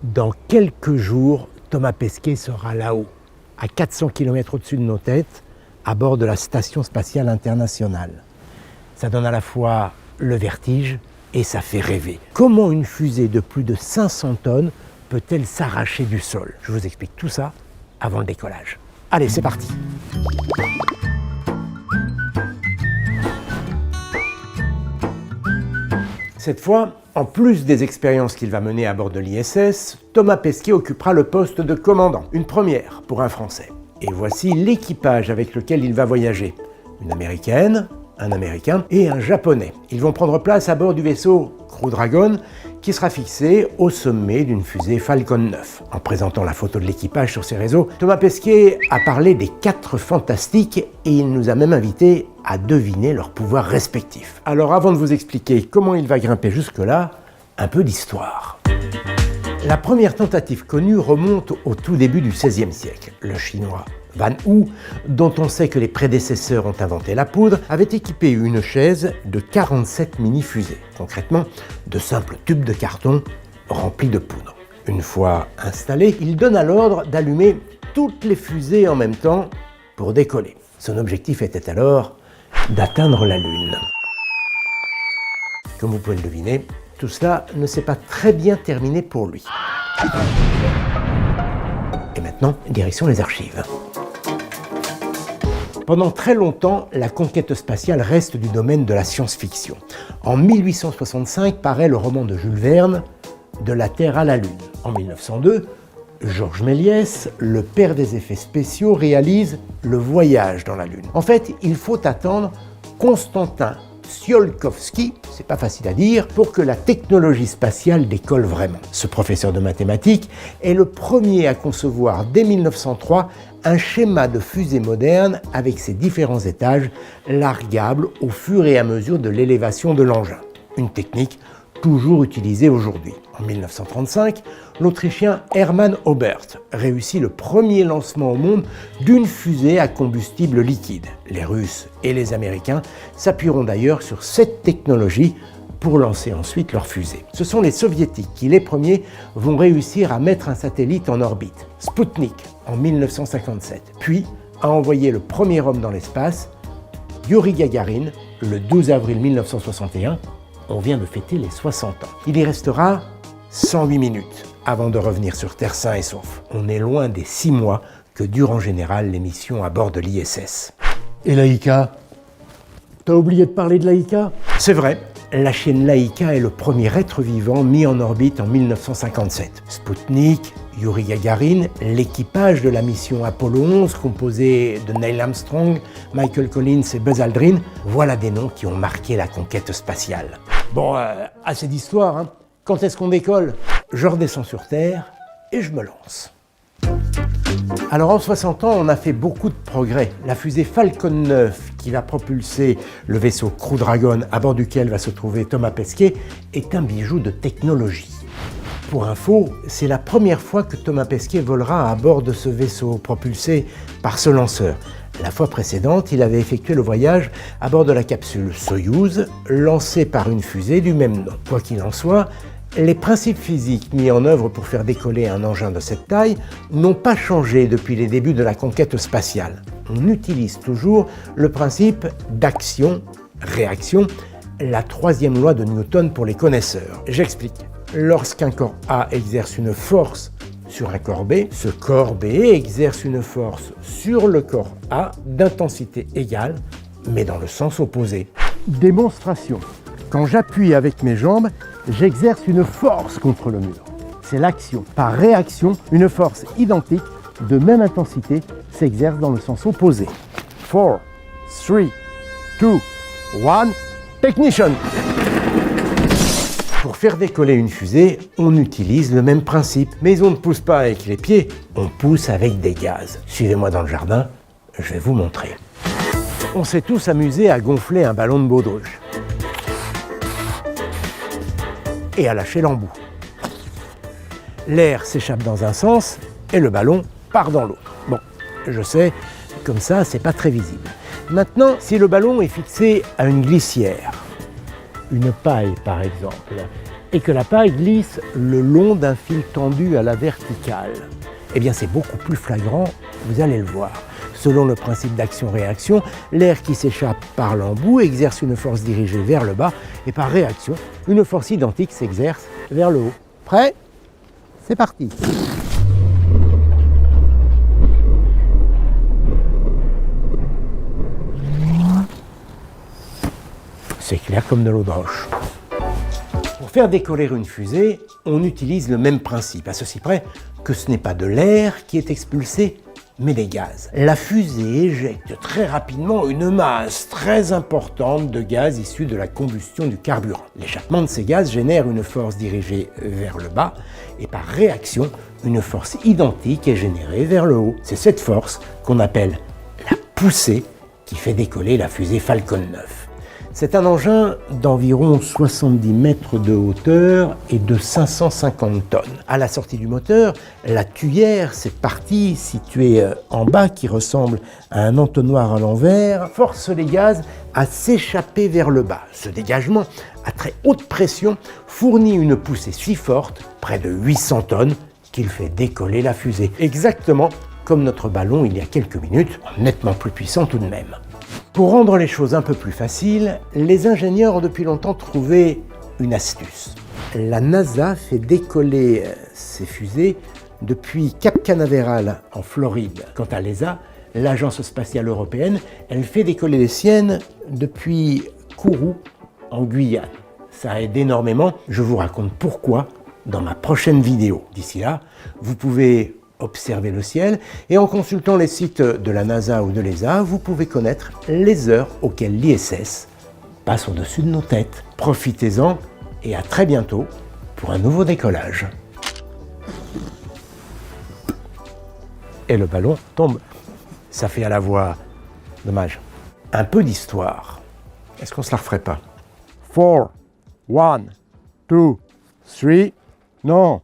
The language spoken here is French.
Dans quelques jours, Thomas Pesquet sera là-haut, à 400 km au-dessus de nos têtes, à bord de la Station spatiale internationale. Ça donne à la fois le vertige et ça fait rêver. Comment une fusée de plus de 500 tonnes peut-elle s'arracher du sol? Je vous explique tout ça avant le décollage. Allez, c'est parti! Cette fois, en plus des expériences qu'il va mener à bord de l'ISS, Thomas Pesquet occupera le poste de commandant, une première pour un Français. Et voici l'équipage avec lequel il va voyager. Une Américaine, un Américain et un Japonais. Ils vont prendre place à bord du vaisseau Crew Dragon qui sera fixé au sommet d'une fusée Falcon 9. En présentant la photo de l'équipage sur ses réseaux, Thomas Pesquet a parlé des 4 fantastiques et il nous a même invités à deviner leurs pouvoirs respectifs. Alors avant de vous expliquer comment il va grimper jusque-là, un peu d'histoire. La première tentative connue remonte au tout début du XVIe siècle. Le chinois Van Hu, dont on sait que les prédécesseurs ont inventé la poudre, avait équipé une chaise de 47 mini-fusées, concrètement de simples tubes de carton remplis de poudre. Une fois installé, il donna l'ordre d'allumer toutes les fusées en même temps pour décoller. Son objectif était alors d'atteindre la Lune. Comme vous pouvez le deviner, tout cela ne s'est pas très bien terminé pour lui. Et maintenant, direction les archives. Pendant très longtemps, la conquête spatiale reste du domaine de la science-fiction. En 1865 paraît le roman de Jules Verne, De la Terre à la Lune. En 1902, Georges Méliès, le père des effets spéciaux, réalise Le Voyage dans la Lune. En fait, il faut attendre Konstantin Tsiolkovsky, c'est pas facile à dire, pour que la technologie spatiale décolle vraiment. Ce professeur de mathématiques est le premier à concevoir dès 1903 un schéma de fusée moderne avec ses différents étages largables au fur et à mesure de l'élévation de l'engin. Une technique toujours utilisée aujourd'hui. En 1935, l'Autrichien Hermann Oberth réussit le premier lancement au monde d'une fusée à combustible liquide. Les Russes et les Américains s'appuieront d'ailleurs sur cette technologie pour lancer ensuite leur fusée. Ce sont les Soviétiques qui, les premiers, vont réussir à mettre un satellite en orbite, Sputnik, en 1957, puis à envoyer le premier homme dans l'espace, Yuri Gagarin, le 12 avril 1961. On vient de fêter les 60 ans. Il y restera 108 minutes avant de revenir sur Terre sain et sauf. On est loin des 6 mois que dure en général l'émission à bord de l'ISS. Et Laika? T'as oublié de parler de Laika? C'est vrai, la chienne Laika est le premier être vivant mis en orbite en 1957. Sputnik, Yuri Gagarin, l'équipage de la mission Apollo 11 composé de Neil Armstrong, Michael Collins et Buzz Aldrin, voilà des noms qui ont marqué la conquête spatiale. Bon, assez d'histoire, hein. Quand est-ce qu'on décolle? Je redescends sur Terre et je me lance. Alors en 60 ans, on a fait beaucoup de progrès. La fusée Falcon 9, qui va propulser le vaisseau Crew Dragon, à bord duquel va se trouver Thomas Pesquet, est un bijou de technologie. Pour info, c'est la première fois que Thomas Pesquet volera à bord de ce vaisseau propulsé par ce lanceur. La fois précédente, il avait effectué le voyage à bord de la capsule Soyouz, lancée par une fusée du même nom. Quoi qu'il en soit, les principes physiques mis en œuvre pour faire décoller un engin de cette taille n'ont pas changé depuis les débuts de la conquête spatiale. On utilise toujours le principe d'action-réaction, la 3e loi de Newton pour les connaisseurs. J'explique. Lorsqu'un corps A exerce une force sur un corps B, ce corps B exerce une force sur le corps A d'intensité égale, mais dans le sens opposé. Démonstration. Quand j'appuie avec mes jambes, j'exerce une force contre le mur. C'est l'action. Par réaction, une force identique, de même intensité, s'exerce dans le sens opposé. 4, 3, 2, 1, technician! Pour faire décoller une fusée, on utilise le même principe, mais on ne pousse pas avec les pieds, on pousse avec des gaz. Suivez-moi dans le jardin, je vais vous montrer. On s'est tous amusés à gonfler un ballon de baudruche et à lâcher l'embout. L'air s'échappe dans un sens et le ballon part dans l'autre. Bon, je sais, comme ça, c'est pas très visible. Maintenant, si le ballon est fixé à une glissière, une paille par exemple, et que la paille glisse le long d'un fil tendu à la verticale. Eh bien, c'est beaucoup plus flagrant, vous allez le voir. Selon le principe d'action-réaction, l'air qui s'échappe par l'embout exerce une force dirigée vers le bas et par réaction, une force identique s'exerce vers le haut. Prêt? C'est parti! C'est clair comme de l'eau de roche. Pour faire décoller une fusée, on utilise le même principe, à ceci près que ce n'est pas de l'air qui est expulsé, mais des gaz. La fusée éjecte très rapidement une masse très importante de gaz issus de la combustion du carburant. L'échappement de ces gaz génère une force dirigée vers le bas et par réaction, une force identique est générée vers le haut. C'est cette force qu'on appelle la poussée qui fait décoller la fusée Falcon 9. C'est un engin d'environ 70 mètres de hauteur et de 550 tonnes. À la sortie du moteur, la tuyère, cette partie située en bas qui ressemble à un entonnoir à l'envers, force les gaz à s'échapper vers le bas. Ce dégagement, à très haute pression, fournit une poussée si forte, près de 800 tonnes, qu'il fait décoller la fusée. Exactement comme notre ballon il y a quelques minutes, nettement plus puissant tout de même. Pour rendre les choses un peu plus faciles, les ingénieurs ont depuis longtemps trouvé une astuce. La NASA fait décoller ses fusées depuis Cap Canaveral en Floride. Quant à l'ESA, l'Agence spatiale européenne, elle fait décoller les siennes depuis Kourou en Guyane. Ça aide énormément, je vous raconte pourquoi dans ma prochaine vidéo. D'ici là, vous pouvez observer le ciel et en consultant les sites de la NASA ou de l'ESA, vous pouvez connaître les heures auxquelles l'ISS passe au-dessus de nos têtes. Profitez-en et à très bientôt pour un nouveau décollage. Et le ballon tombe. Ça fait à la voix, dommage, un peu d'histoire. Est-ce qu'on se la referait pas? 4, 1, 2, 3, non.